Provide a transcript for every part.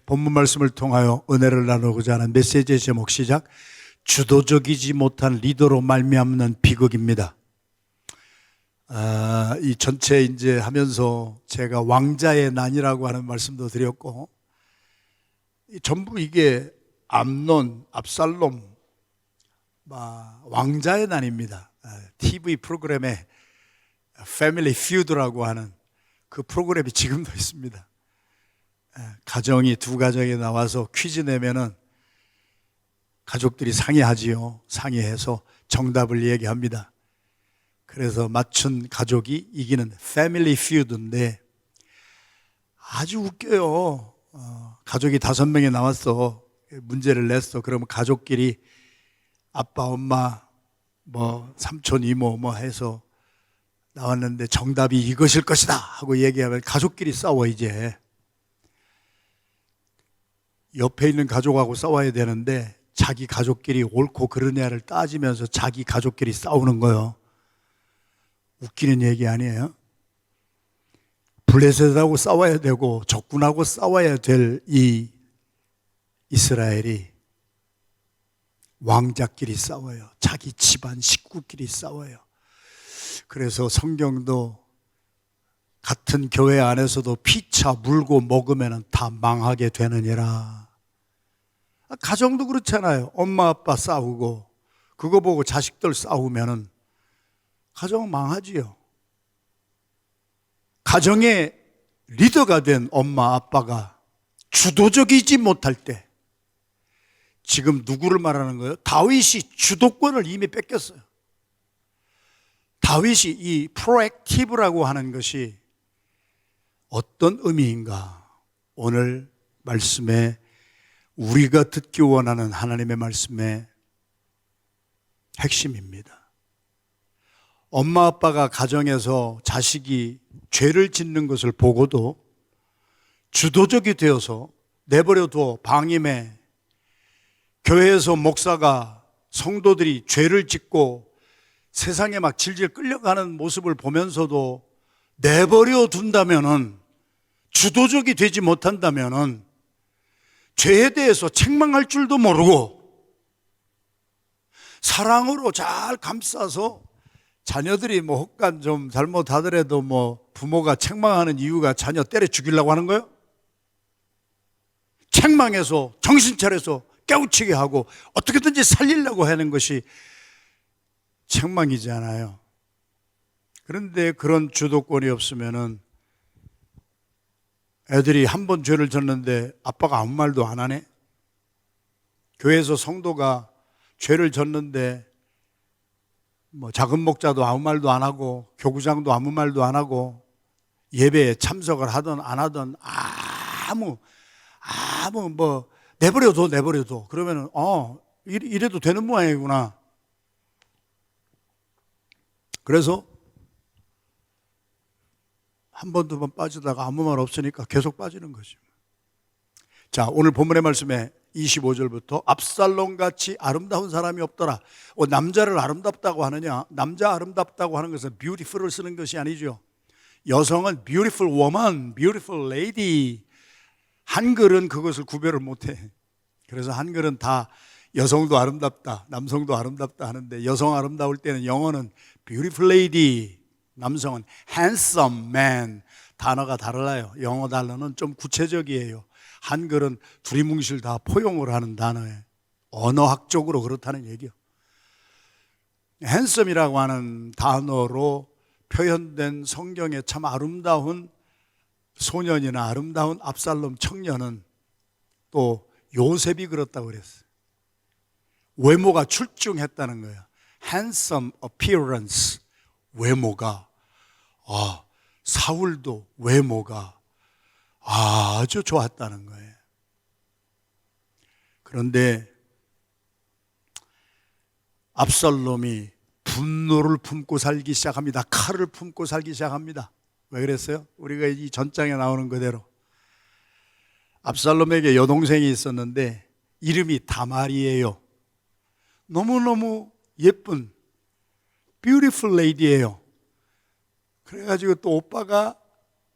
본문 말씀을 통하여 은혜를 나누고자 하는 메시지의 제목 시작, 주도적이지 못한 리더로 말미암는 비극입니다. 이 전체 이제 하면서 제가 왕자의 난이라고 하는 말씀도 드렸고, 전부 이게 암논, 압살롬, 왕자의 난입니다. TV 프로그램에 패밀리 퓨드라고 하는 그 프로그램이 지금도 있습니다. 가정이 두 가정이 나와서 퀴즈 내면은 가족들이 상의하지요. 상의해서 정답을 얘기합니다. 그래서 맞춘 가족이 이기는 패밀리 퓨드인데 아주 웃겨요. 가족이 5명이 나왔어. 문제를 냈어. 그러면 가족끼리 아빠, 엄마, 삼촌, 이모 해서 나왔는데 정답이 이것일 것이다 하고 얘기하면 가족끼리 싸워. 이제 옆에 있는 가족하고 싸워야 되는데 자기 가족끼리 옳고 그르냐를 따지면서 자기 가족끼리 싸우는 거예요. 웃기는 얘기 아니에요? 블레셋하고 싸워야 되고 적군하고 싸워야 될 이 이스라엘이 왕자끼리 싸워요. 자기 집안 식구끼리 싸워요. 그래서 성경도 같은 교회 안에서도 피차 물고 먹으면 다 망하게 되느니라. 가정도 그렇잖아요. 엄마 아빠 싸우고 그거 보고 자식들 싸우면은 가정 망하지요. 가정의 리더가 된 엄마 아빠가 주도적이지 못할 때, 지금 누구를 말하는 거예요? 다윗이 주도권을 이미 뺏겼어요. 다윗이 이 프로액티브라고 하는 것이 어떤 의미인가? 오늘 말씀에 우리가 듣기 원하는 하나님의 말씀의 핵심입니다. 엄마 아빠가 가정에서 자식이 죄를 짓는 것을 보고도 주도적이 되어서 내버려둬 방임해, 교회에서 목사가 성도들이 죄를 짓고 세상에 막 질질 끌려가는 모습을 보면서도 내버려 둔다면은, 주도적이 되지 못한다면은 죄에 대해서 책망할 줄도 모르고 사랑으로 잘 감싸서 자녀들이 헛간 좀 잘못하더라도 부모가 책망하는 이유가 자녀 때려 죽이려고 하는 거예요? 책망해서 정신 차려서 깨우치게 하고 어떻게든지 살리려고 하는 것이 책망이잖아요. 그런데 그런 주도권이 없으면은 애들이 한 번 죄를 졌는데 아빠가 아무 말도 안 하네? 교회에서 성도가 죄를 졌는데 작은 목자도 아무 말도 안 하고 교구장도 아무 말도 안 하고 예배에 참석을 하든 안 하든 아무 내버려둬 그러면은 이래도 되는 모양이구나. 그래서 한 번, 두 번 빠지다가 아무 말 없으니까 계속 빠지는 거죠. 자, 오늘 본문의 말씀에 25절부터 압살롬같이 아름다운 사람이 없더라. 남자를 아름답다고 하느냐? 남자 아름답다고 하는 것은 beautiful을 쓰는 것이 아니죠. 여성은 beautiful woman, beautiful lady. 한글은 그것을 구별을 못해. 그래서 한글은 다 여성도 아름답다, 남성도 아름답다 하는데, 여성 아름다울 때는 영어는 beautiful lady, 남성은 handsome man. 단어가 달라요. 영어 단어는 좀 구체적이에요. 한글은 두리뭉실 다 포용을 하는 단어예요. 언어학적으로 그렇다는 얘기요. handsome이라고 하는 단어로 표현된 성경의 참 아름다운 소년이나 아름다운 압살롬 청년은 또 요셉이 그렇다고 그랬어요. 외모가 출중했다는 거예요. handsome appearance, 외모가. 사울도 외모가 아주 좋았다는 거예요. 그런데 압살롬이 분노를 품고 살기 시작합니다. 칼을 품고 살기 시작합니다. 왜 그랬어요? 우리가 이 전장에 나오는 그대로 압살롬에게 여동생이 있었는데 이름이 다말이에요. 너무너무 예쁜 beautiful lady예요. 그래가지고 또 오빠가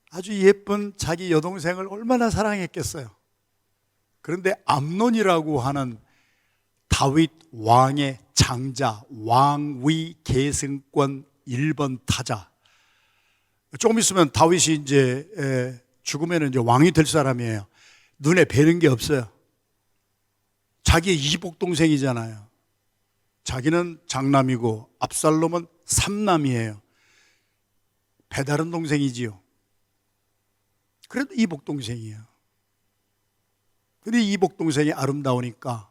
아주 예쁜 자기 여동생을 얼마나 사랑했겠어요. 그런데 암논이라고 하는 다윗 왕의 장자, 왕위 계승권 1번 타자. 조금 있으면 다윗이 이제 죽으면 이제 왕이 될 사람이에요. 눈에 뵈는 게 없어요. 자기의 이복 동생이잖아요. 자기는 장남이고 압살롬은 삼남이에요. 배다른 동생이지요. 그래도 이복 동생이에요. 근데 이복 동생이 아름다우니까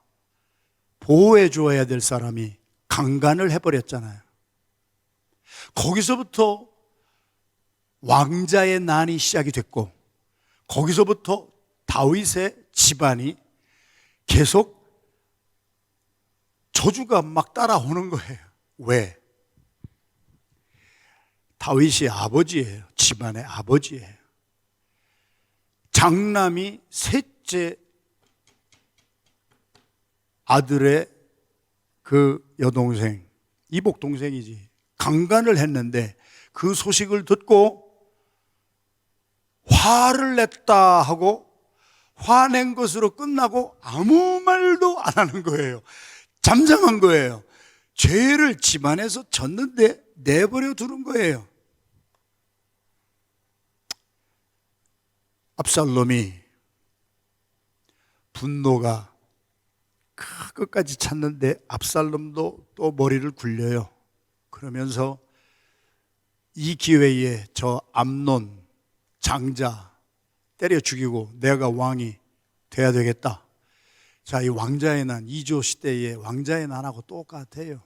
보호해 줘야 될 사람이 강간을 해버렸잖아요. 거기서부터 왕자의 난이 시작이 됐고, 거기서부터 다윗의 집안이 계속 저주가 막 따라오는 거예요. 왜? 다윗이 아버지예요. 집안의 아버지예요. 장남이 셋째 아들의 그 여동생, 이복 동생이지, 강간을 했는데 그 소식을 듣고 화를 냈다 하고 화낸 것으로 끝나고 아무 말도 안 하는 거예요. 잠잠한 거예요. 죄를 집안에서 졌는데 내버려 두는 거예요. 압살롬이 분노가 끝까지 찼는데 압살롬도 또 머리를 굴려요. 그러면서 이 기회에 저 암논 장자 때려 죽이고 내가 왕이 돼야 되겠다. 자, 이 왕자의 난, 이조 시대의 왕자의 난하고 똑같아요.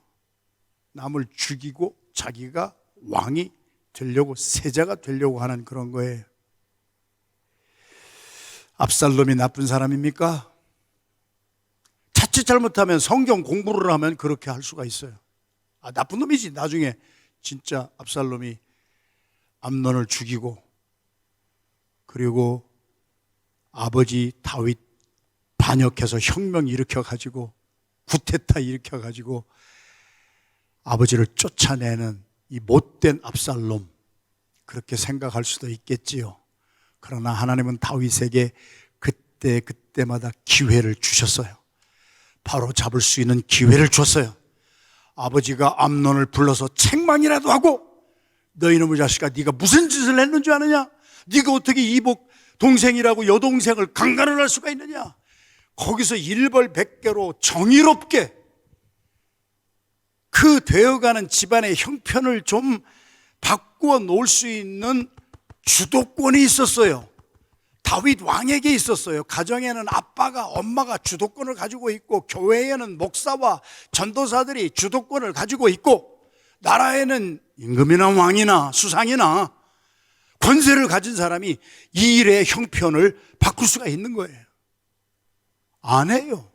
남을 죽이고 자기가 왕이 되려고, 세자가 되려고 하는 그런 거예요. 압살롬이 나쁜 사람입니까? 자칫 잘못하면 성경 공부를 하면 그렇게 할 수가 있어요. 나쁜 놈이지. 나중에 진짜 압살롬이 암논을 죽이고, 그리고 아버지 다윗 반역해서 혁명 일으켜가지고 구테타 일으켜가지고 아버지를 쫓아내는 이 못된 압살롬, 그렇게 생각할 수도 있겠지요. 그러나 하나님은 다윗에게 그때마다 기회를 주셨어요. 바로 잡을 수 있는 기회를 줬어요. 아버지가 암논을 불러서 책망이라도 하고, 너 이놈의 자식아, 네가 무슨 짓을 했는 줄 아느냐? 네가 어떻게 이복 동생이라고 여동생을 강간을 할 수가 있느냐? 거기서 일벌백계로 정의롭게 그 되어가는 집안의 형편을 좀 바꾸어 놓을 수 있는 주도권이 있었어요. 다윗 왕에게 있었어요. 가정에는 아빠가, 엄마가 주도권을 가지고 있고, 교회에는 목사와 전도사들이 주도권을 가지고 있고, 나라에는 임금이나 왕이나 수상이나 권세를 가진 사람이 이 일의 형편을 바꿀 수가 있는 거예요. 안 해요.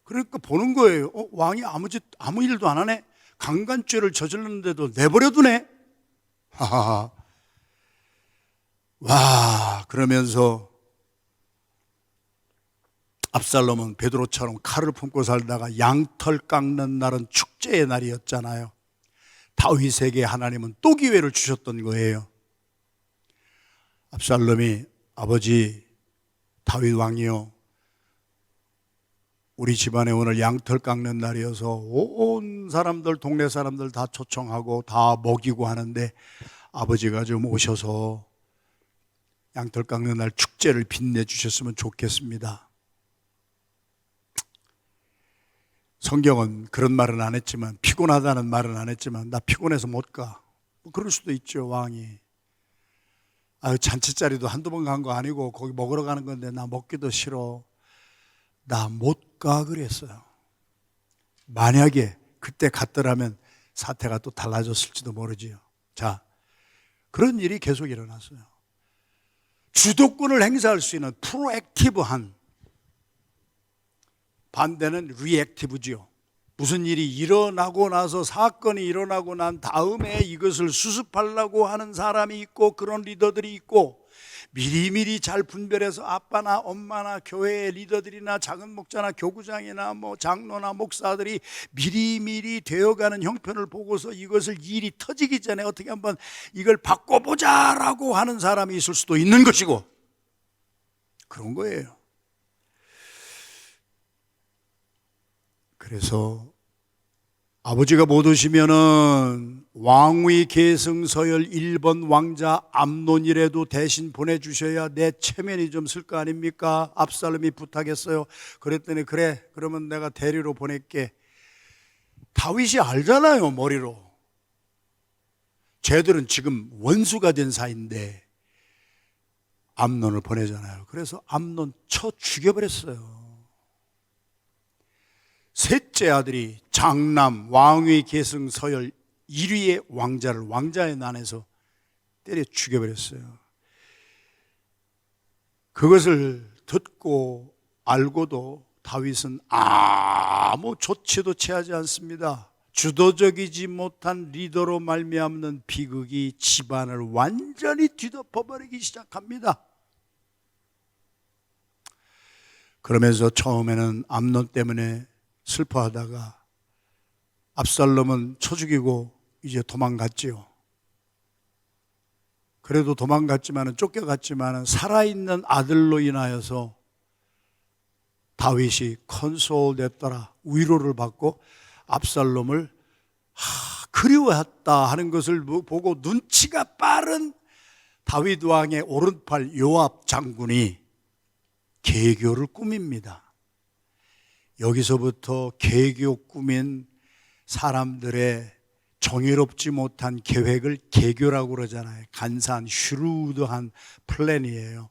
그러니까 보는 거예요. 왕이 아무 일도 안 하네? 강간죄를 저질렀는데도 내버려 두네? 하하하. 와, 그러면서 압살롬은 베드로처럼 칼을 품고 살다가 양털 깎는 날은 축제의 날이었잖아요. 다윗에게 하나님은 또 기회를 주셨던 거예요. 압살롬이, 아버지 다윗 왕이요, 우리 집안에 오늘 양털 깎는 날이어서 온 사람들, 동네 사람들 다 초청하고 다 먹이고 하는데 아버지가 좀 오셔서 양털 깎는 날 축제를 빛내주셨으면 좋겠습니다. 성경은 그런 말은 안 했지만, 피곤하다는 말은 안 했지만, 나 피곤해서 못 가, 그럴 수도 있죠. 왕이 잔치자리도 한두 번 간 거 아니고 거기 먹으러 가는 건데 나 먹기도 싫어, 나 못 가 그랬어요. 만약에 그때 갔더라면 사태가 또 달라졌을지도 모르지요. 자, 그런 일이 계속 일어났어요. 주도권을 행사할 수 있는 프로액티브한, 반대는 리액티브지요. 무슨 일이 일어나고 나서, 사건이 일어나고 난 다음에 이것을 수습하려고 하는 사람이 있고, 그런 리더들이 있고, 미리미리 잘 분별해서 아빠나 엄마나 교회의 리더들이나 작은 목자나 교구장이나 뭐 장로나 목사들이 미리미리 되어가는 형편을 보고서 이것을 일이 터지기 전에 어떻게 한번 이걸 바꿔보자라고 하는 사람이 있을 수도 있는 것이고, 그런 거예요. 그래서 아버지가 못 오시면은 왕위 계승 서열 1번 왕자 암논이라도 대신 보내주셔야 내 체면이 좀 쓸 거 아닙니까? 압살롬이 부탁했어요. 그랬더니 그래, 그러면 내가 대리로 보낼게. 다윗이 알잖아요, 머리로. 쟤들은 지금 원수가 된 사이인데 암논을 보내잖아요. 그래서 암논 쳐 죽여버렸어요. 셋째 아들이 장남 왕위 계승 서열 1위의 왕자를 왕자의 난에서 때려 죽여버렸어요. 그것을 듣고 알고도 다윗은 아무 조치도 취하지 않습니다. 주도적이지 못한 리더로 말미암는 비극이 집안을 완전히 뒤덮어버리기 시작합니다. 그러면서 처음에는 암논 때문에 슬퍼하다가 압살롬은 쳐 죽이고 이제 도망갔지요. 그래도 도망갔지만은, 쫓겨갔지만은 살아있는 아들로 인하여서 다윗이 컨솔됐더라, 위로를 받고 압살롬을 그리워했다 하는 것을 보고 눈치가 빠른 다윗 왕의 오른팔 요압 장군이 계교를 꾸밉니다. 여기서부터 계교 꾸민 사람들의 정의롭지 못한 계획을 계교라고 그러잖아요. 간사한 슈루드한 플랜이에요.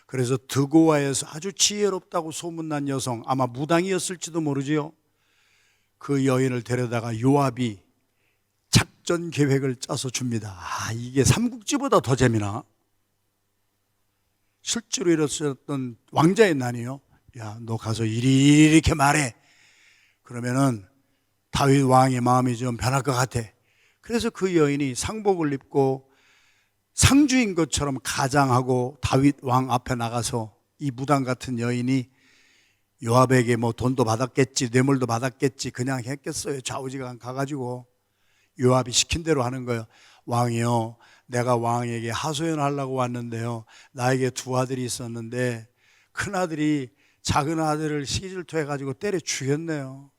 그래서 드고아에서 아주 지혜롭다고 소문난 여성, 아마 무당이었을지도 모르지요. 그 여인을 데려다가 요압이 작전 계획을 짜서 줍니다. 이게 삼국지보다 더 재미나? 실제로 일어섰던 왕자의 난이요. 야, 너 가서 이렇게 말해. 그러면은 다윗 왕의 마음이 좀 변할 것 같아. 그래서 그 여인이 상복을 입고 상주인 것처럼 가장하고 다윗 왕 앞에 나가서, 이 무당 같은 여인이 요압에게 뭐 돈도 받았겠지, 뇌물도 받았겠지, 그냥 했겠어요. 좌우지간 가가지고 요압이 시킨 대로 하는 거예요. 왕이요, 내가 왕에게 하소연하려고 왔는데요, 나에게 두 아들이 있었는데 큰 아들이 작은 아들을 시기질투해가지고 때려 죽였네요.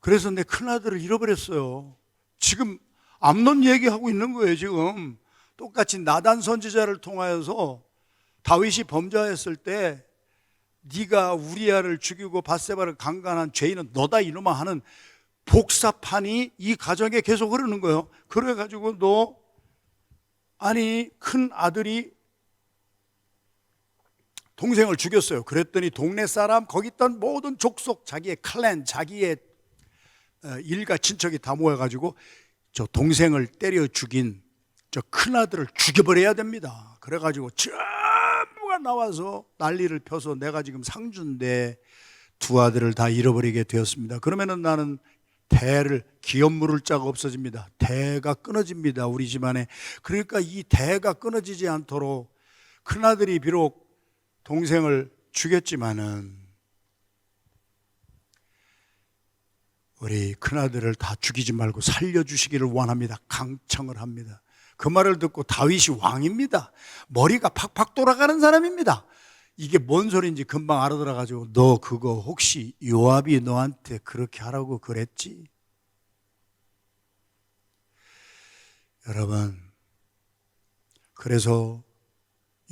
그래서 내 큰 아들을 잃어버렸어요. 지금 암논 얘기하고 있는 거예요. 지금 똑같이 나단 선지자를 통하여서 다윗이 범죄했을 때 네가 우리아를 죽이고 밧세바를 강간한 죄인은 너다 이놈아 하는 복사판이 이 가정에 계속 흐르는 거예요. 그래가지고 큰 아들이 동생을 죽였어요. 그랬더니 동네 사람, 거기 있던 모든 족속, 자기의 클랜, 자기의 일가 친척이 다 모여가지고 저 동생을 때려 죽인 저 큰아들을 죽여버려야 됩니다. 그래가지고 전부가 나와서 난리를 펴서 내가 지금 상주인데 두 아들을 다 잃어버리게 되었습니다. 그러면은 나는 기업 물을 자가 없어집니다. 대가 끊어집니다, 우리 집안에. 그러니까 이 대가 끊어지지 않도록 큰아들이 비록 동생을 죽였지만은 우리 큰아들을 다 죽이지 말고 살려주시기를 원합니다. 강청을 합니다. 그 말을 듣고 다윗이 왕입니다. 머리가 팍팍 돌아가는 사람입니다. 이게 뭔 소리인지 금방 알아들어가지고, 너 그거 혹시 요압이 너한테 그렇게 하라고 그랬지? 여러분, 그래서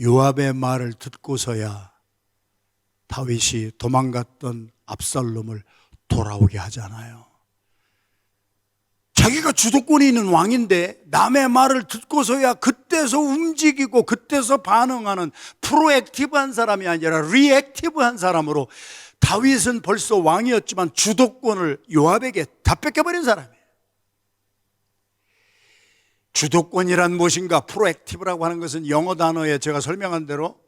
요압의 말을 듣고서야 다윗이 도망갔던 압살롬을 돌아오게 하잖아요. 자기가 주도권이 있는 왕인데 남의 말을 듣고서야 그때서 움직이고 그때서 반응하는 프로액티브한 사람이 아니라 리액티브한 사람으로, 다윗은 벌써 왕이었지만 주도권을 요압에게 다 뺏겨버린 사람이에요. 주도권이란 무엇인가? 프로액티브라고 하는 것은 영어 단어에 제가 설명한 대로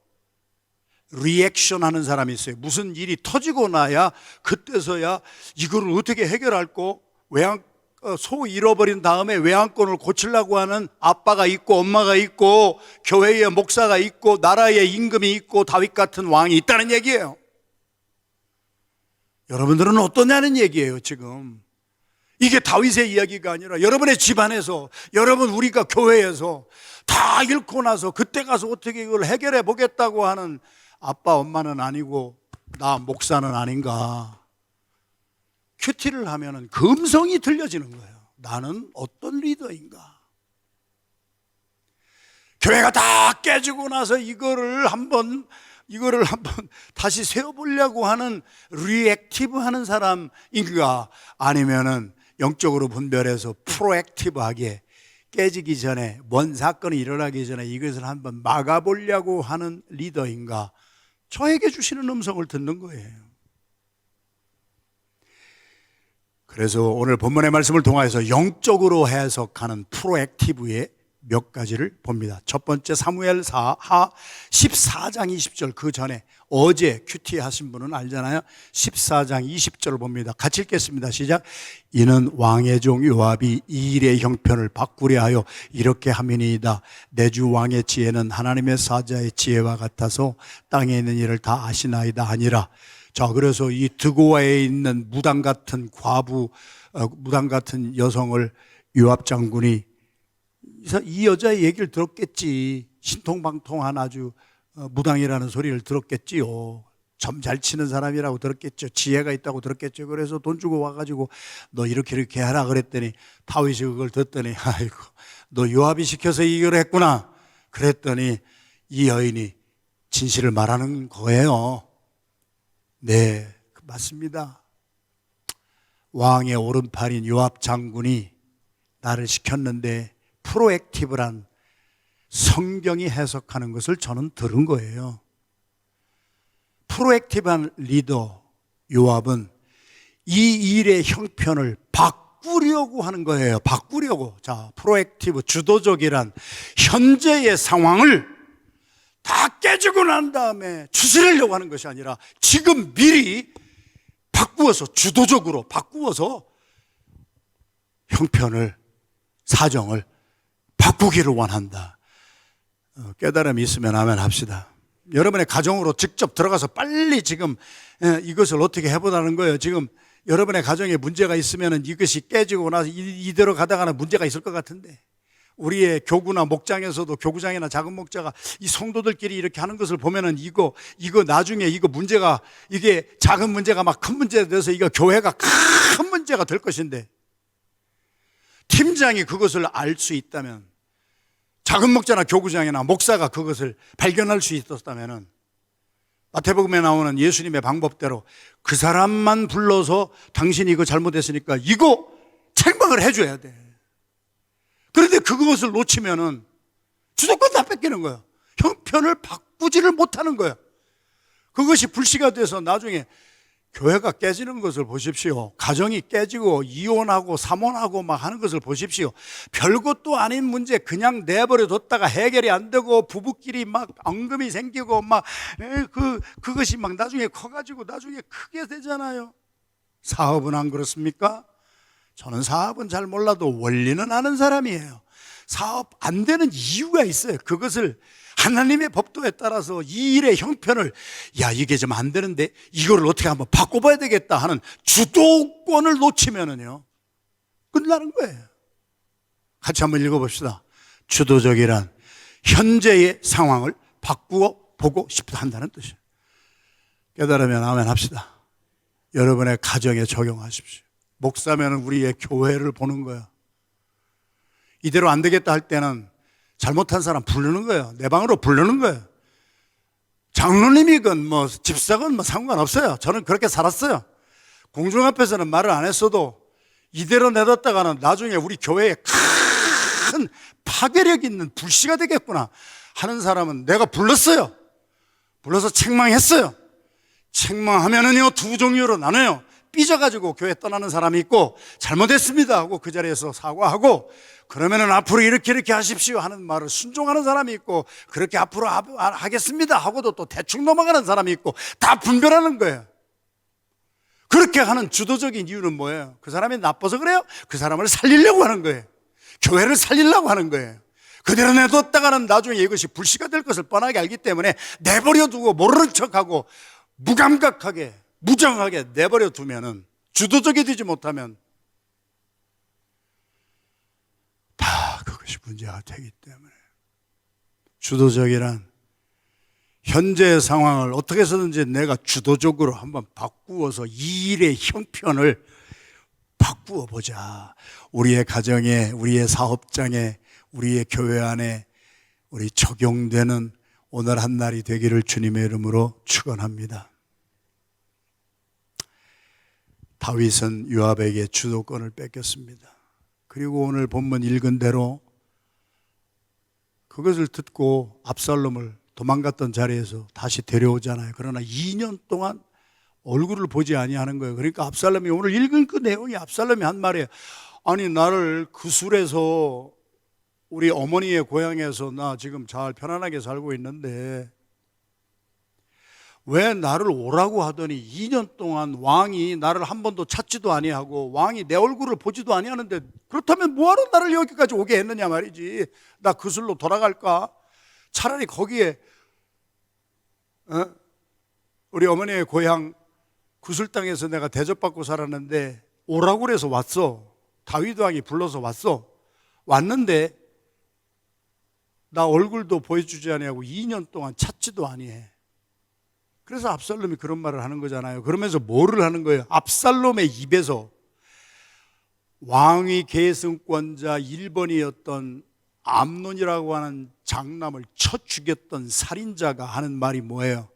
리액션 하는 사람이 있어요. 무슨 일이 터지고 나야 그때서야 이걸 어떻게 해결할고, 소 잃어버린 다음에 외양권을 고치려고 하는 아빠가 있고 엄마가 있고 교회의 목사가 있고 나라의 임금이 있고 다윗 같은 왕이 있다는 얘기예요. 여러분들은 어떠냐는 얘기예요. 지금 이게 다윗의 이야기가 아니라 여러분의 집안에서, 여러분 우리가 교회에서 다 잃고 나서 그때 가서 어떻게 이걸 해결해 보겠다고 하는 아빠 엄마는 아니고 나 목사는 아닌가. 큐티를 하면은 그 음성이 들려지는 거예요. 나는 어떤 리더인가. 교회가 다 깨지고 나서 이거를 한번 다시 세워보려고 하는 리액티브 하는 사람인가, 아니면은 영적으로 분별해서 프로액티브하게 깨지기 전에, 뭔 사건이 일어나기 전에 이것을 한번 막아보려고 하는 리더인가. 저에게 주시는 음성을 듣는 거예요. 그래서 오늘 본문의 말씀을 통해서 영적으로 해석하는 프로액티브의 몇 가지를 봅니다. 첫 번째, 사무엘하 14장 20절, 그 전에 어제 큐티 하신 분은 알잖아요. 14장 20절을 봅니다. 같이 읽겠습니다. 시작. 이는 왕의 종 요압이 이 일의 형편을 바꾸려 하여 이렇게 함이니이다. 내 주 왕의 지혜는 하나님의 사자의 지혜와 같아서 땅에 있는 일을 다 아시나이다 하니라. 자, 그래서 이 드고아에 있는 무당 같은 과부, 무당 같은 여성을 요압 장군이 이 여자의 얘기를 들었겠지. 신통방통한 아주 무당이라는 소리를 들었겠지요. 점 잘 치는 사람이라고 들었겠죠. 지혜가 있다고 들었겠죠. 그래서 돈 주고 와가지고 너 이렇게 하라 그랬더니 다윗이 그걸 듣더니 아이고 너 요압이 시켜서 이걸 했구나. 그랬더니 이 여인이 진실을 말하는 거예요. 네, 맞습니다. 왕의 오른팔인 요압 장군이 나를 시켰는데 프로액티브란 성경이 해석하는 것을 저는 들은 거예요. 프로액티브한 리더 요압은 이 일의 형편을 바꾸려고 하는 거예요. 바꾸려고. 자, 프로액티브, 주도적이란 현재의 상황을 다 깨지고 난 다음에 추스리려고 하는 것이 아니라 지금 미리 바꾸어서, 주도적으로 바꾸어서 형편을, 사정을 바꾸기를 원한다. 깨달음이 있으면 아멘 합시다. 여러분의 가정으로 직접 들어가서 빨리 지금 이것을 어떻게 해보라는 거예요. 지금 여러분의 가정에 문제가 있으면 이것이 깨지고 나서 이대로 가다가는 문제가 있을 것 같은데, 우리의 교구나 목장에서도 교구장이나 작은 목자가 이 성도들끼리 이렇게 하는 것을 보면은 이거 나중에 이거 문제가, 이게 작은 문제가 막 큰 문제가 돼서 이거 교회가 큰 문제가 될 것인데, 팀장이 그것을 알 수 있다면, 작은 목자나 교구장이나 목사가 그것을 발견할 수 있었다면은, 마태복음에 나오는 예수님의 방법대로 그 사람만 불러서 당신이 이거 잘못했으니까 이거 책망을 해줘야 돼. 그런데 그것을 놓치면은 주도권 다 뺏기는 거예요. 형편을 바꾸지를 못하는 거예요. 그것이 불씨가 돼서 나중에 교회가 깨지는 것을 보십시오. 가정이 깨지고 이혼하고 삼혼하고 막 하는 것을 보십시오. 별것도 아닌 문제 그냥 내버려 뒀다가 해결이 안 되고 부부끼리 막 엉금이 생기고 막 그것이 막 나중에 커가지고 나중에 크게 되잖아요. 사업은 안 그렇습니까? 저는 사업은 잘 몰라도 원리는 아는 사람이에요. 사업 안 되는 이유가 있어요. 그것을 하나님의 법도에 따라서 이 일의 형편을, 야, 이게 좀 안 되는데 이거를 어떻게 한번 바꿔봐야 되겠다 하는 주도권을 놓치면은요, 끝나는 거예요. 같이 한번 읽어봅시다. 주도적이란 현재의 상황을 바꾸어 보고 싶다 한다는 뜻이에요. 깨달으면 아멘 합시다. 여러분의 가정에 적용하십시오. 목사면은 우리의 교회를 보는 거예요. 이대로 안 되겠다 할 때는 잘못한 사람 부르는 거예요. 내 방으로 부르는 거예요. 장로님이건 뭐 집사건 뭐 상관없어요. 저는 그렇게 살았어요. 공중 앞에서는 말을 안 했어도 이대로 내뒀다가는 나중에 우리 교회에 큰 파괴력 있는 불씨가 되겠구나 하는 사람은 내가 불렀어요. 불러서 책망했어요. 책망하면은요, 두 종류로 나눠요. 삐져가지고 교회 떠나는 사람이 있고, 잘못했습니다 하고 그 자리에서 사과하고, 그러면은 앞으로 이렇게 하십시오 하는 말을 순종하는 사람이 있고, 그렇게 앞으로 하겠습니다 하고도 또 대충 넘어가는 사람이 있고, 다 분별하는 거예요. 그렇게 하는 주도적인 이유는 뭐예요? 그 사람이 나빠서 그래요? 그 사람을 살리려고 하는 거예요. 교회를 살리려고 하는 거예요. 그대로 내뒀다가는 나중에 이것이 불씨가 될 것을 뻔하게 알기 때문에 내버려 두고 모르는 척하고 무감각하게 무정하게 내버려 두면은, 주도적이 되지 못하면 다 그것이 문제가 되기 때문에, 주도적이란 현재의 상황을 어떻게 해서든지 내가 주도적으로 한번 바꾸어서 이 일의 형편을 바꾸어 보자. 우리의 가정에, 우리의 사업장에, 우리의 교회 안에 우리 적용되는 오늘 한 날이 되기를 주님의 이름으로 축원합니다. 다윗은 요압에게 주도권을 뺏겼습니다. 그리고 오늘 본문 읽은 대로 그것을 듣고 압살롬을 도망갔던 자리에서 다시 데려오잖아요. 그러나 2년 동안 얼굴을 보지 아니하는 거예요. 그러니까 압살롬이 오늘 읽은 그 내용이 압살롬이 한 말이에요. 아니, 나를 그술에서, 우리 어머니의 고향에서 나 지금 잘 편안하게 살고 있는데 왜 나를 오라고 하더니 2년 동안 왕이 나를 한 번도 찾지도 아니하고 왕이 내 얼굴을 보지도 아니하는데, 그렇다면 뭐하러 나를 여기까지 오게 했느냐 말이지. 나 그술로 돌아갈까? 차라리 거기에 우리 어머니의 고향 구슬 땅에서 내가 대접받고 살았는데 오라고 그래서 왔어. 다윗 왕이 불러서 왔어. 왔는데 나 얼굴도 보여주지 아니하고 2년 동안 찾지도 아니해. 그래서 압살롬이 그런 말을 하는 거잖아요. 그러면서 뭐를 하는 거예요? 압살롬의 입에서 왕위 계승권자 1번이었던 암논이라고 하는 장남을 쳐 죽였던 살인자가 하는 말이 뭐예요?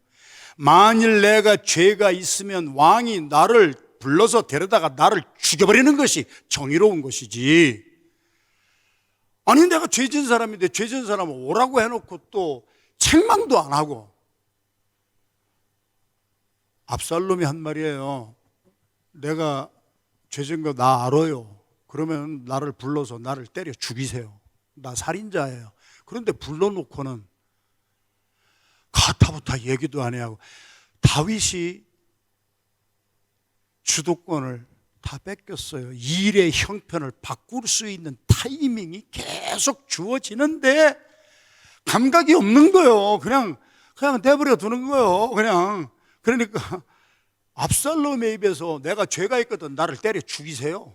만일 내가 죄가 있으면 왕이 나를 불러서 데려다가 나를 죽여버리는 것이 정의로운 것이지. 아니, 내가 죄 지은 사람인데 죄 지은 사람을 오라고 해놓고 또 책망도 안 하고. 압살롬이 한 말이에요. 내가 죄 지은 거 나 알아요. 그러면 나를 불러서 나를 때려 죽이세요. 나 살인자예요. 그런데 불러놓고는 가타부타 얘기도 안 하고, 다윗이 주도권을 다 뺏겼어요. 일의 형편을 바꿀 수 있는 타이밍이 계속 주어지는데 감각이 없는 거예요. 그냥 내버려 두는 거예요. 그러니까 압살롬의 입에서 내가 죄가 있거든 나를 때려 죽이세요.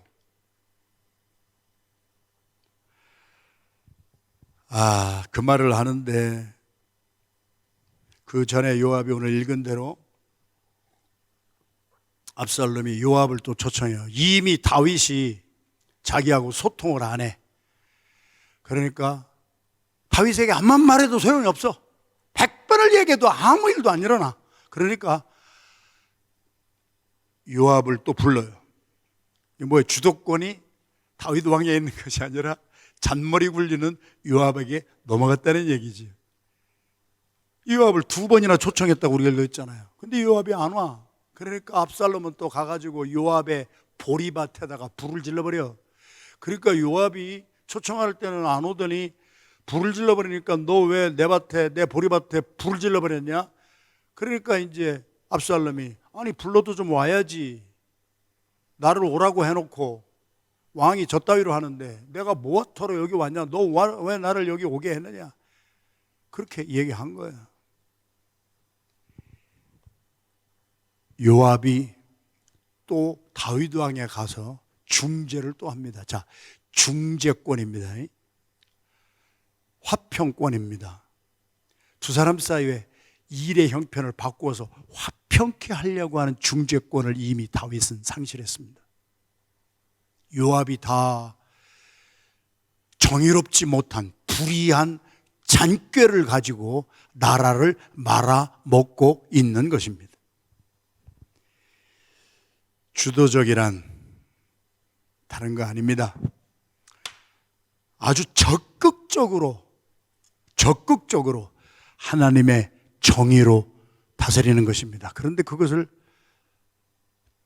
그 말을 하는데 그 전에 요압이 오늘 읽은 대로 압살롬이 요압을 또 초청해요. 이미 다윗이 자기하고 소통을 안 해. 그러니까 다윗에게 암만 말해도 소용이 없어. 100번을 얘기해도 아무 일도 안 일어나. 그러니까 요압을 또 불러요. 뭐예요? 주도권이 다윗 왕에 있는 것이 아니라 잔머리 굴리는 요압에게 넘어갔다는 얘기지. 요압을 2번이나 초청했다고 우리가 읽었잖아요. 근데 요압이 안 와. 그러니까 압살롬은 또 가가지고 요압의 보리밭에다가 불을 질러버려. 그러니까 요압이 초청할 때는 안 오더니 불을 질러버리니까 너 왜 내 밭에, 내 보리밭에 불을 질러버렸냐? 그러니까 이제 압살롬이 아니 불러도 좀 와야지. 나를 오라고 해놓고 왕이 저 따위로 하는데 내가 뭐하러 여기 왔냐? 너 왜 나를 여기 오게 했느냐? 그렇게 얘기한 거예요. 요압이 또 다윗 왕에 가서 중재를 또 합니다. 자, 중재권입니다. 화평권입니다. 두 사람 사이에 일의 형편을 바꾸어서 화평케 하려고 하는 중재권을 이미 다윗은 상실했습니다. 요압이 다 정의롭지 못한 불의한 잔꾀를 가지고 나라를 말아먹고 있는 것입니다. 주도적이란 다른 거 아닙니다. 아주 적극적으로 하나님의 정의로 다스리는 것입니다. 그런데 그것을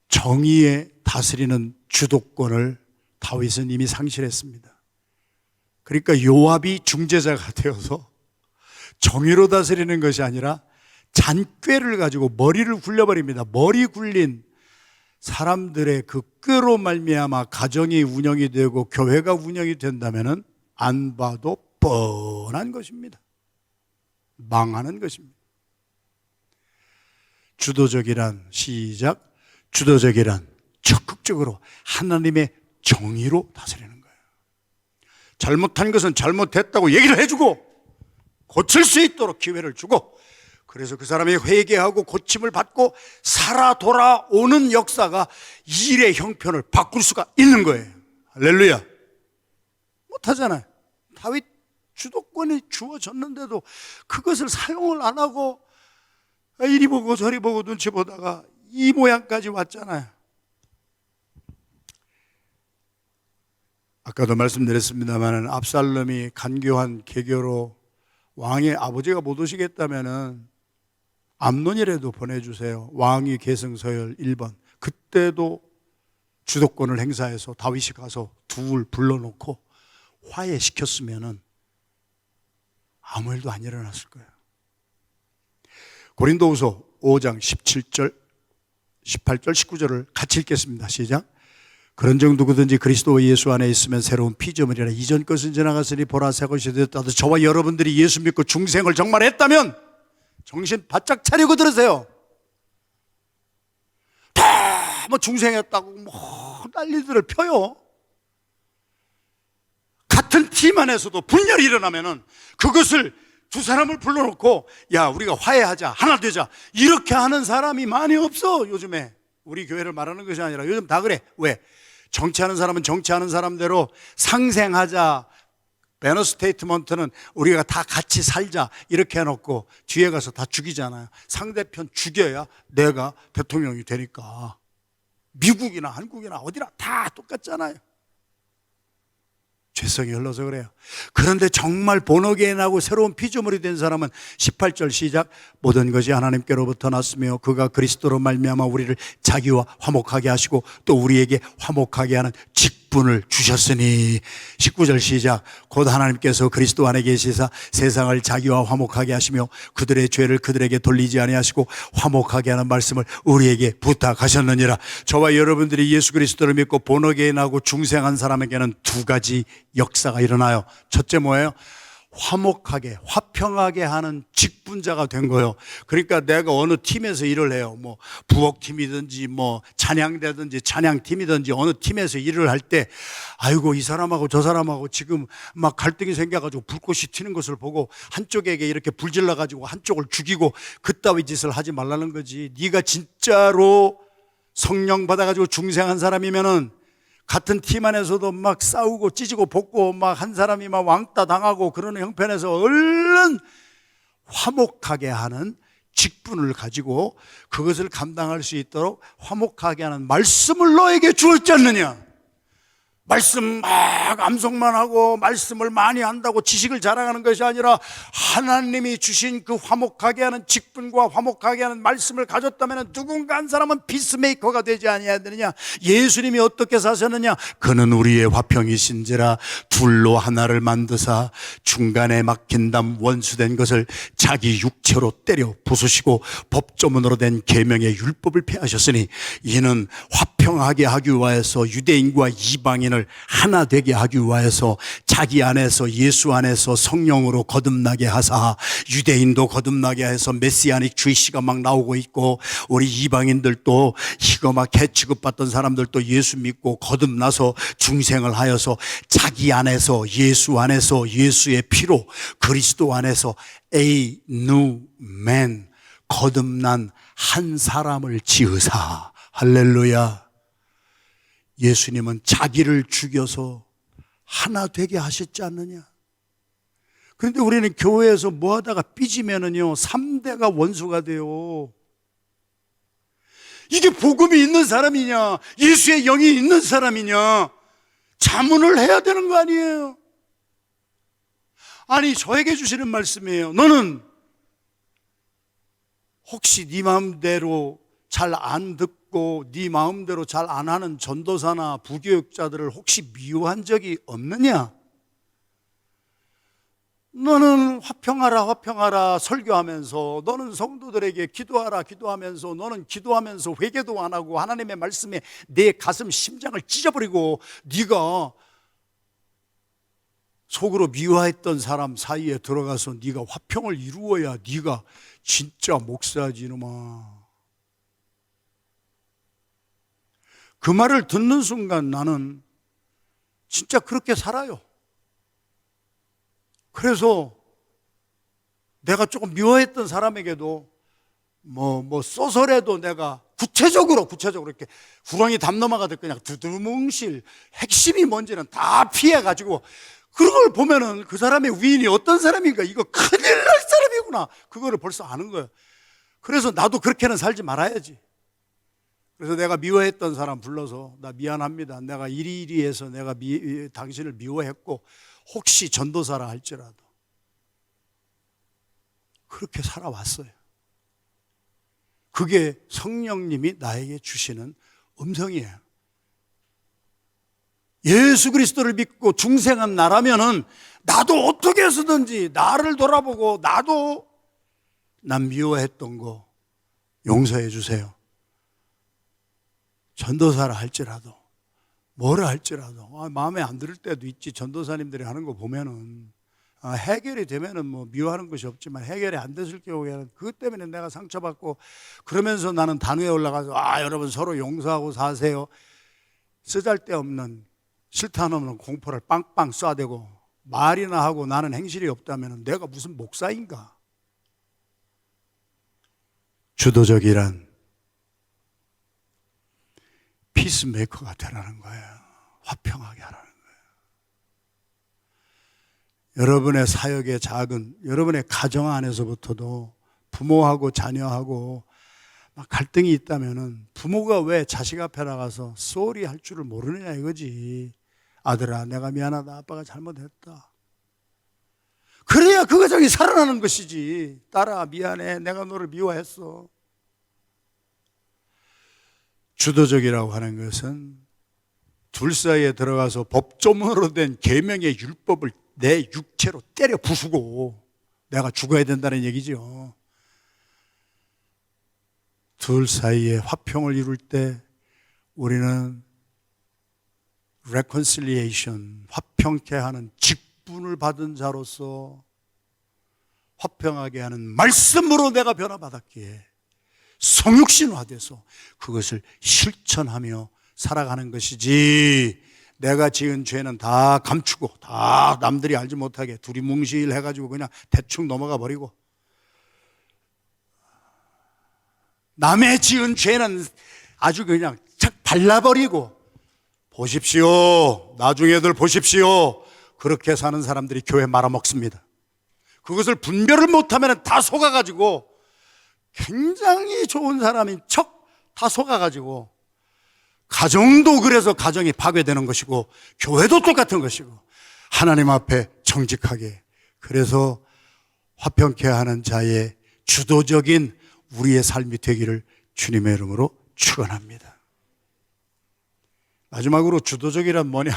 정의에 다스리는 주도권을 다윗은 이미 상실했습니다. 그러니까 요압이 중재자가 되어서 정의로 다스리는 것이 아니라 잔꾀를 가지고 머리를 굴려버립니다. 머리 굴린 사람들의 그 꾀로 말미암아 가정이 운영이 되고 교회가 운영이 된다면은 안 봐도 뻔한 것입니다. 망하는 것입니다. 주도적이란 시작. 주도적이란 적극적으로 하나님의 정의로 다스리는 거예요. 잘못한 것은 잘못했다고 얘기를 해주고 고칠 수 있도록 기회를 주고, 그래서 그 사람이 회개하고 고침을 받고 살아 돌아오는 역사가 일의 형편을 바꿀 수가 있는 거예요. 할렐루야. 못하잖아요. 다윗 주도권이 주어졌는데도 그것을 사용을 안 하고 이리 보고 저리 보고 눈치 보다가 이 모양까지 왔잖아요. 아까도 말씀드렸습니다만 압살롬이 간교한 계교로 왕의 아버지가 못 오시겠다면은 암논이라도 보내주세요. 왕위 계승 서열 1번. 그때도 주도권을 행사해서 다윗이 가서 둘 불러놓고 화해시켰으면은 아무 일도 안 일어났을 거예요. 고린도후서 5장 17절, 18절, 19절을 같이 읽겠습니다. 시작. 그런 정도든지 그리스도 예수 안에 있으면 새로운 피조물이라. 이전 것은 지나갔으니 보라 새 것이 되었다. 저와 여러분들이 예수 믿고 중생을 정말 했다면 정신 바짝 차리고 들으세요. 다 뭐 중생했다고 뭐 난리들을 펴요. 같은 팀 안에서도 분열이 일어나면은 그것을 두 사람을 불러놓고 야 우리가 화해하자, 하나 되자, 이렇게 하는 사람이 많이 없어. 요즘에 우리 교회를 말하는 것이 아니라 요즘 다 그래. 왜? 정치하는 사람은 정치하는 사람대로 상생하자, 배너 스테이트먼트는 우리가 다 같이 살자 이렇게 해놓고 뒤에 가서 다 죽이잖아요. 상대편 죽여야 내가 대통령이 되니까. 미국이나 한국이나 어디나 다 똑같잖아요. 죄성이 흘러서 그래요. 그런데 정말 본어게인하고 새로운 피조물이 된 사람은 18절 시작. 모든 것이 하나님께로부터 났으며 그가 그리스도로 말미암아 우리를 자기와 화목하게 하시고 또 우리에게 화목하게 하는 직분을 주셨으니. 19절 시작. 곧 하나님께서 그리스도 안에 계시사 세상을 자기와 화목하게 하시며 그들의 죄를 그들에게 돌리지 아니하시고 화목하게 하는 말씀을 우리에게 부탁하셨느니라. 저와 여러분들이 예수 그리스도를 믿고 본어게인하고 중생한 사람에게는 두 가지 역사가 일어나요. 첫째 뭐예요? 화목하게, 화평하게 하는 직분자가 된 거예요. 그러니까 내가 어느 팀에서 일을 해요. 뭐 부엌팀이든지 뭐 찬양대든지 찬양팀이든지 어느 팀에서 일을 할 때 아이고 이 사람하고 저 사람하고 지금 막 갈등이 생겨가지고 불꽃이 튀는 것을 보고 한쪽에게 이렇게 불질러가지고 한쪽을 죽이고 그따위 짓을 하지 말라는 거지. 네가 진짜로 성령 받아가지고 중생한 사람이면은 같은 팀 안에서도 막 싸우고 찢고 볶고 막 한 사람이 막 왕따 당하고 그러는 형편에서 얼른 화목하게 하는 직분을 가지고 그것을 감당할 수 있도록 화목하게 하는 말씀을 너에게 주었지 않느냐. 말씀 막 암송만 하고 말씀을 많이 한다고 지식을 자랑하는 것이 아니라 하나님이 주신 그 화목하게 하는 직분과 화목하게 하는 말씀을 가졌다면 누군가 한 사람은 피스메이커가 되지 아니해야 되느냐. 예수님이 어떻게 사셨느냐. 그는 우리의 화평이신지라 둘로 하나를 만드사 중간에 막힌 담 원수된 것을 자기 육체로 때려 부수시고 법조문으로 된 계명의 율법을 폐하셨으니 이는 화평하게 하기 위하여서 유대인과 이방인을 하나 되게 하기 위하여서 자기 안에서 예수 안에서 성령으로 거듭나게 하사 유대인도 거듭나게 해서 메시아닉 주의시가 막 나오고 있고 우리 이방인들도 이거 막 개 취급받던 사람들도 예수 믿고 거듭나서 중생을 하여서 자기 안에서 예수 안에서 예수의 피로 그리스도 안에서 A new man 거듭난 한 사람을 지으사. 할렐루야. 예수님은 자기를 죽여서 하나 되게 하셨지 않느냐. 그런데 우리는 교회에서 뭐 하다가 삐지면은요 3대가 원수가 돼요. 이게 복음이 있는 사람이냐 예수의 영이 있는 사람이냐 자문을 해야 되는 거 아니에요. 아니 저에게 주시는 말씀이에요. 너는 혹시 네 마음대로 잘 안 듣고 네 마음대로 잘 안 하는 전도사나 부교육자들을 혹시 미워한 적이 없느냐? 너는 화평하라 화평하라 설교하면서, 너는 성도들에게 기도하라 기도하면서, 너는 기도하면서 회개도 안 하고 하나님의 말씀에 내 가슴 심장을 찢어버리고, 네가 속으로 미워했던 사람 사이에 들어가서 네가 화평을 이루어야 네가 진짜 목사지 이놈아. 그 말을 듣는 순간 나는 진짜 그렇게 살아요. 그래서 내가 조금 미워했던 사람에게도 소설에도 내가 구체적으로 이렇게 구렁이 담 넘어가듯 그냥 두두뭉실 핵심이 뭔지는 다 피해가지고, 그런 걸 보면은 그 사람의 위인이 어떤 사람인가, 이거 큰일 날 사람이구나, 그거를 벌써 아는 거예요. 그래서 나도 그렇게는 살지 말아야지. 그래서 내가 미워했던 사람 불러서, 나 미안합니다, 내가 이리 해서 내가 당신을 미워했고 혹시 전도사라 할지라도, 그렇게 살아왔어요. 그게 성령님이 나에게 주시는 음성이에요. 예수 그리스도를 믿고 중생한 나라면은 나도 어떻게 해서든지 나를 돌아보고, 나도 난 미워했던 거 용서해 주세요. 전도사라 할지라도, 뭐라 할지라도, 마음에 안 들을 때도 있지. 전도사님들이 하는 거 보면은 해결이 되면은 미워하는 것이 없지만, 해결이 안 됐을 경우에는 그것 때문에 내가 상처받고, 그러면서 나는 단위에 올라가서 여러분 서로 용서하고 사세요, 쓰잘데없는 실탄없는 공포를 빵빵 쏴대고 말이나 하고 나는 행실이 없다면 내가 무슨 목사인가? 주도적이란 피스메이커가 되라는 거예요. 화평하게 하라는 거예요. 여러분의 사역의 작은, 여러분의 가정 안에서부터도 부모하고 자녀하고 막 갈등이 있다면은, 부모가 왜 자식 앞에 나가서 쏘리 할 줄을 모르느냐 이거지. 아들아, 내가 미안하다, 아빠가 잘못했다. 그래야 그 가정이 살아나는 것이지. 딸아, 미안해, 내가 너를 미워했어. 주도적이라고 하는 것은 둘 사이에 들어가서 법조문으로 된 계명의 율법을 내 육체로 때려 부수고 내가 죽어야 된다는 얘기죠. 둘 사이에 화평을 이룰 때 우리는 reconciliation, 화평케 하는 직분을 받은 자로서 화평하게 하는 말씀으로 내가 변화받았기에 성육신화돼서 그것을 실천하며 살아가는 것이지, 내가 지은 죄는 다 감추고 다 남들이 알지 못하게 두리뭉실 해가지고 그냥 대충 넘어가 버리고, 남의 지은 죄는 아주 그냥 착 발라버리고, 보십시오, 나중에들 보십시오, 그렇게 사는 사람들이 교회 말아먹습니다. 그것을 분별을 못하면 다 속아가지고, 굉장히 좋은 사람인 척 다 속아가지고, 가정도 그래서 가정이 파괴되는 것이고, 교회도 똑같은 것이고, 하나님 앞에 정직하게, 그래서 화평케 하는 자의 주도적인 우리의 삶이 되기를 주님의 이름으로 축원합니다. 마지막으로 주도적이란 뭐냐?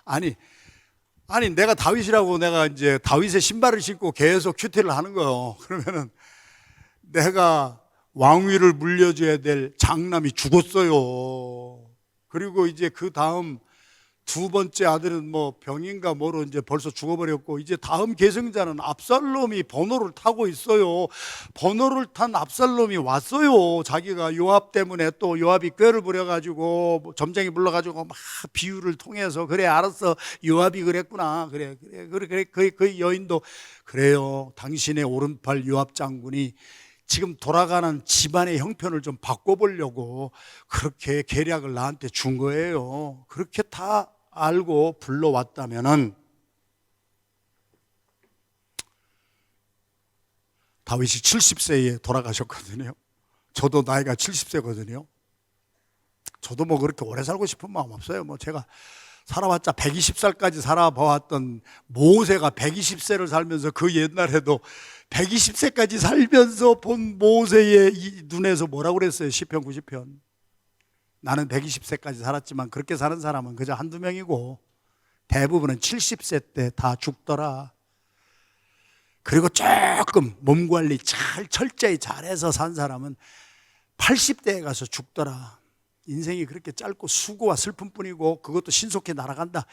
아니 내가 다윗이라고 내가 이제 다윗의 신발을 신고 계속 큐티를 하는 거예요. 그러면은 내가 왕위를 물려줘야 될 장남이 죽었어요. 그리고 이제 그 다음 두 번째 아들은 병인가 뭐로 이제 벌써 죽어버렸고, 이제 다음 계승자는 압살롬이 번호를 타고 있어요. 번호를 탄 압살롬이 왔어요. 자기가 요압 때문에, 또 요압이 꾀를 부려가지고 점쟁이 불러가지고 막 비유를 통해서, 그래 알았어, 요압이 그랬구나, 그래 그 여인도 그래요, 당신의 오른팔 요압 장군이 지금 돌아가는 집안의 형편을 좀 바꿔보려고 그렇게 계략을 나한테 준 거예요. 그렇게 다 알고 불러왔다면은, 다윗이 70세에 돌아가셨거든요. 저도 나이가 70세거든요. 저도 그렇게 오래 살고 싶은 마음 없어요. 제가 살아봤자 120살까지 살아보았던 모세가 120세를 살면서, 그 옛날에도 120세까지 살면서 본 모세의 이 눈에서 뭐라고 그랬어요? 시편 90편. 나는 120세까지 살았지만 그렇게 사는 사람은 그저 한두 명이고 대부분은 70세 때 다 죽더라. 그리고 조금 몸 관리 잘 철저히 잘해서 산 사람은 80대에 가서 죽더라. 인생이 그렇게 짧고 수고와 슬픔뿐이고 그것도 신속히 날아간다.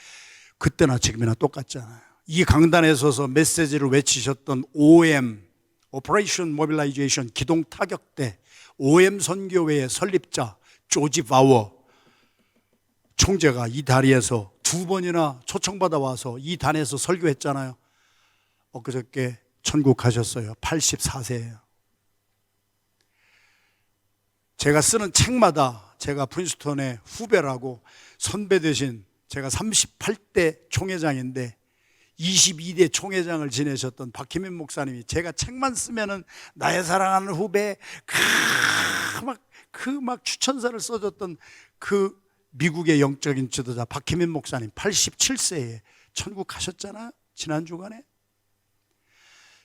그때나 지금이나 똑같잖아요. 이 강단에 서서 메시지를 외치셨던 OM, Operation Mobilization, 기동 타격대 OM 선교회의 설립자 조지 바워 총재가 이 다리에서 2번이나 초청받아 와서 이 단에서 설교했잖아요. 엊그저께 천국 가셨어요. 84세예요. 제가 쓰는 책마다 제가 프린스턴의 후배라고 선배 되신, 제가 38대 총회장인데 22대 총회장을 지내셨던 박희민 목사님이 제가 책만 쓰면은 나의 사랑하는 후배 막 추천사를 써줬던 그 미국의 영적인 지도자 박희민 목사님 87세에 천국 가셨잖아요. 지난 주간에.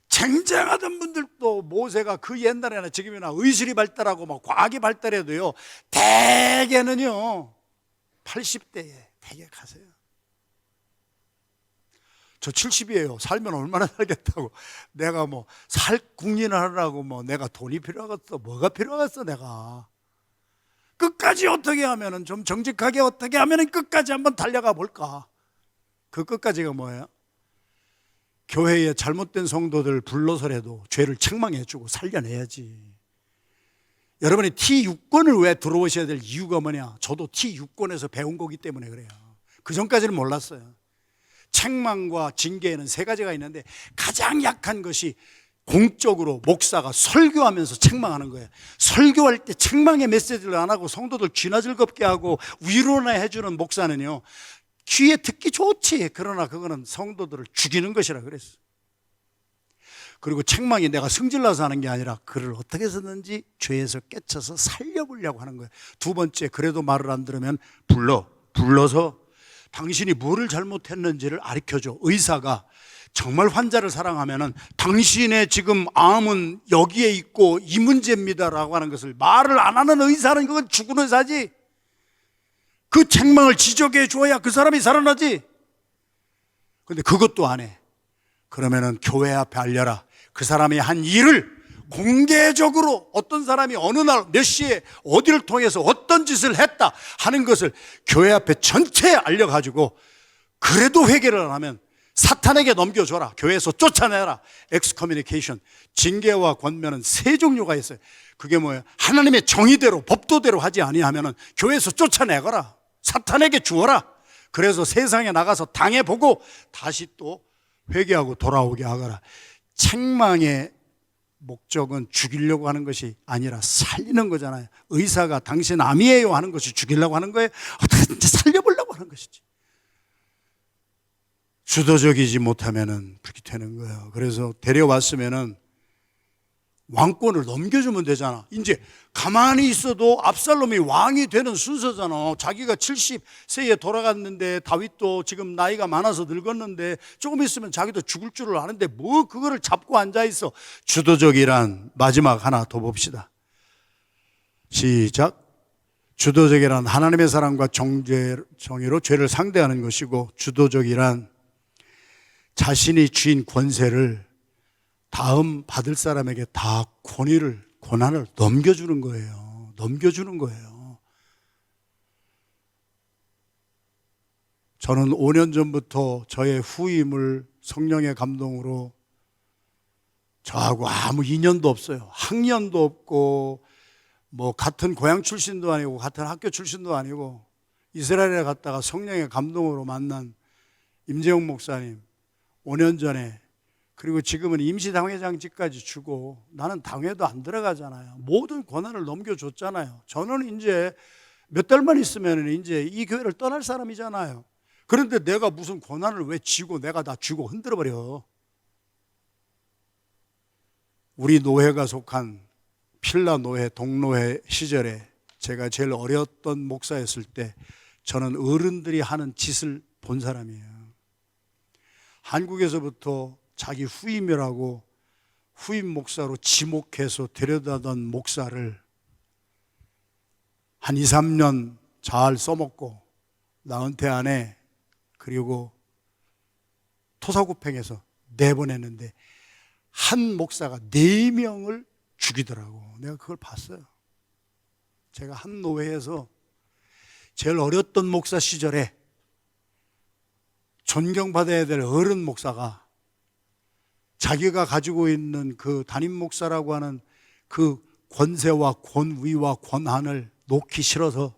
쟁쟁하던 분들도 모세가 그 옛날에나 지금이나 의술이 발달하고 막 과학이 발달해도요, 대개는요 80대에 대개 가세요. 저 70이에요. 살면 얼마나 살겠다고. 내가 뭐 살 국리를 하려고 뭐 내가 돈이 필요하겠어, 뭐가 필요하겠어. 내가 끝까지 어떻게 하면은, 좀 정직하게 어떻게 하면은 끝까지 한번 달려가 볼까. 그 끝까지가 뭐예요? 교회에 잘못된 성도들 불러서라도 죄를 책망해주고 살려내야지. 여러분이 T6권을 왜 들어오셔야 될 이유가 뭐냐? 저도 T6권에서 배운 거기 때문에 그래요. 그 전까지는 몰랐어요. 책망과 징계에는 3가지가 있는데 가장 약한 것이 공적으로 목사가 설교하면서 책망하는 거예요. 설교할 때 책망의 메시지를 안 하고 성도들 쥐나 즐겁게 하고 위로나 해주는 목사는요, 귀에 듣기 좋지. 그러나 그거는 성도들을 죽이는 것이라 그랬어. 그리고 책망이 내가 승질나서 하는 게 아니라 그를 어떻게 해서든지 죄에서 깨쳐서 살려보려고 하는 거예요. 2번째, 그래도 말을 안 들으면 불러서 당신이 뭐를 잘못했는지를 가르쳐줘. 의사가 정말 환자를 사랑하면은 당신의 지금 암은 여기에 있고 이 문제입니다라고 하는 것을 말을 안 하는 의사는 그건 죽은 의사지. 그 책망을 지적해 줘야 그 사람이 살아나지. 근데 그것도 안 해. 그러면은 교회 앞에 알려라. 그 사람이 한 일을 공개적으로, 어떤 사람이 어느 날 몇 시에 어디를 통해서 어떤 짓을 했다 하는 것을 교회 앞에 전체에 알려가지고, 그래도 회개를 안 하면 사탄에게 넘겨줘라. 교회에서 쫓아내라. 엑스커뮤니케이션, 징계와 권면은 3종류가 있어요. 그게 뭐예요? 하나님의 정의대로 법도대로 하지 아니하면은 교회에서 쫓아내거라. 사탄에게 주어라. 그래서 세상에 나가서 당해보고 다시 또 회개하고 돌아오게 하거라. 책망의 목적은 죽이려고 하는 것이 아니라 살리는 거잖아요. 의사가 당신 암이에요 하는 것이 죽이려고 하는 거예요? 어떻게든지 살려보려고 하는 것이지. 주도적이지 못하면은 그렇게 되는 거예요. 그래서 데려왔으면은 왕권을 넘겨주면 되잖아. 이제 가만히 있어도 압살롬이 왕이 되는 순서잖아. 자기가 70세에 돌아갔는데 다윗도 지금 나이가 많아서 늙었는데 조금 있으면 자기도 죽을 줄을 아는데 뭐 그거를 잡고 앉아있어. 주도적이란, 마지막 하나 더 봅시다. 시작. 주도적이란 하나님의 사랑과 정의로 죄를 상대하는 것이고, 주도적이란 자신이 쥐인 권세를 다음 받을 사람에게 다 고난을 넘겨주는 거예요. 넘겨주는 거예요. 저는 5년 전부터 저의 후임을 성령의 감동으로, 저하고 아무 인연도 없어요. 학년도 없고 뭐 같은 고향 출신도 아니고 같은 학교 출신도 아니고 이스라엘에 갔다가 성령의 감동으로 만난 임재용 목사님 5년 전에, 그리고 지금은 임시당회장직까지 주고, 나는 당회도 안 들어가잖아요. 모든 권한을 넘겨줬잖아요. 저는 이제 몇 달만 있으면 이제 이 교회를 떠날 사람이잖아요. 그런데 내가 무슨 권한을 왜 쥐고 내가 다 쥐고 흔들어버려. 우리 노회가 속한 필라 노회, 동노회 시절에 제가 제일 어렸던 목사였을 때 저는 어른들이 하는 짓을 본 사람이에요. 한국에서부터 자기 후임이라고 후임 목사로 지목해서 데려다던 목사를 한 2, 3년 잘 써먹고 나 은퇴 안 해. 그리고 토사구팽에서 내보냈는데 한 목사가 4명을 죽이더라고. 내가 그걸 봤어요. 제가 한 노회에서 제일 어렸던 목사 시절에 존경받아야 될 어른 목사가 자기가 가지고 있는 그 담임 목사라고 하는 그 권세와 권위와 권한을 놓기 싫어서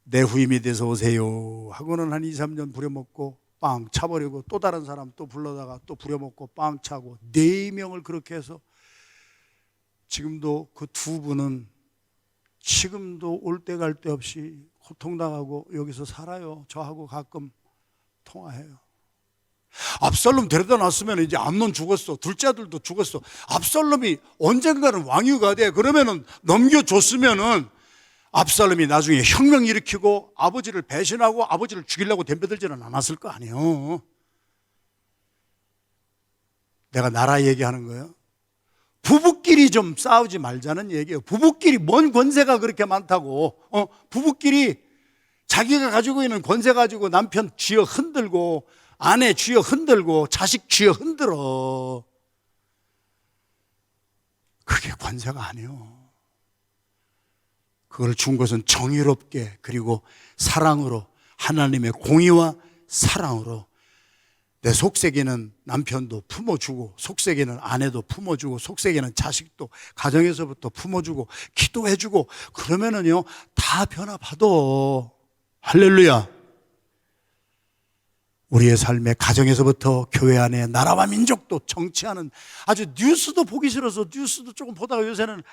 내 후임이 돼서 오세요 하고는 한 2, 3년 부려먹고 빵 차버리고 또 다른 사람 또 불러다가 또 부려먹고 빵 차고 4명을 그렇게 해서 지금도 그 2분은 지금도 올 때 갈 데 없이 고통당하고 여기서 살아요. 저하고 가끔 통화해요. 압살롬 데려다 놨으면 이제 암논 죽었어. 둘째 아들도 죽었어. 압살롬이 언젠가는 왕유가 돼. 그러면은 넘겨줬으면은 압살롬이 나중에 혁명 일으키고 아버지를 배신하고 아버지를 죽이려고 덤벼들지는 않았을 거 아니에요. 내가 나라 얘기하는 거예요. 부부끼리 좀 싸우지 말자는 얘기예요. 부부끼리 뭔 권세가 그렇게 많다고. 부부끼리 자기가 가지고 있는 권세 가지고 남편 쥐어 흔들고 아내 쥐어 흔들고 자식 쥐어 흔들어. 그게 권세가 아니에요. 그걸 준 것은 정의롭게 그리고 사랑으로 하나님의 공의와 사랑으로 내 속세기는 남편도 품어주고 속세기는 아내도 품어주고 속세기는 자식도 가정에서부터 품어주고 기도해주고 그러면은요 다 변화받아. 할렐루야. 우리의 삶의 가정에서부터 교회 안에 나라와 민족도 정치하는 아주 뉴스도 보기 싫어서 뉴스도 조금 보다가 요새는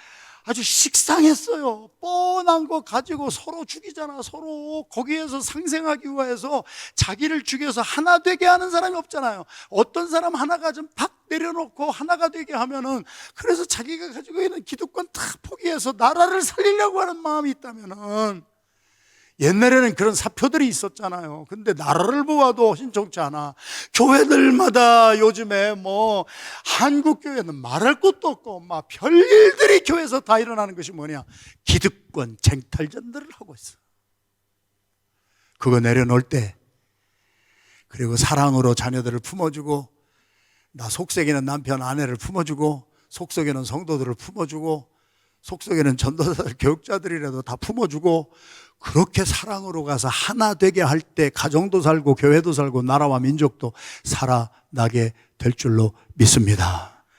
아주 식상했어요. 뻔한 거 가지고 서로 죽이잖아. 서로 거기에서 상생하기 위해서 자기를 죽여서 하나 되게 하는 사람이 없잖아요. 어떤 사람 하나가 좀 팍 내려놓고 하나가 되게 하면은 그래서 자기가 가지고 있는 기득권 다 포기해서 나라를 살리려고 하는 마음이 있다면은 옛날에는 그런 사표들이 있었잖아요. 근데 나라를 보아도 신청치 않아. 교회들마다 요즘에 뭐 한국교회는 말할 것도 없고 막 별일들이 교회에서 다 일어나는 것이 뭐냐, 기득권 쟁탈전들을 하고 있어. 그거 내려놓을 때 그리고 사랑으로 자녀들을 품어주고 나 속썩이는 남편 아내를 품어주고 속썩이는 성도들을 품어주고 속속에는 전도사들 교육자들이라도 다 품어주고 그렇게 사랑으로 가서 하나 되게 할 때 가정도 살고 교회도 살고 나라와 민족도 살아나게 될 줄로 믿습니다.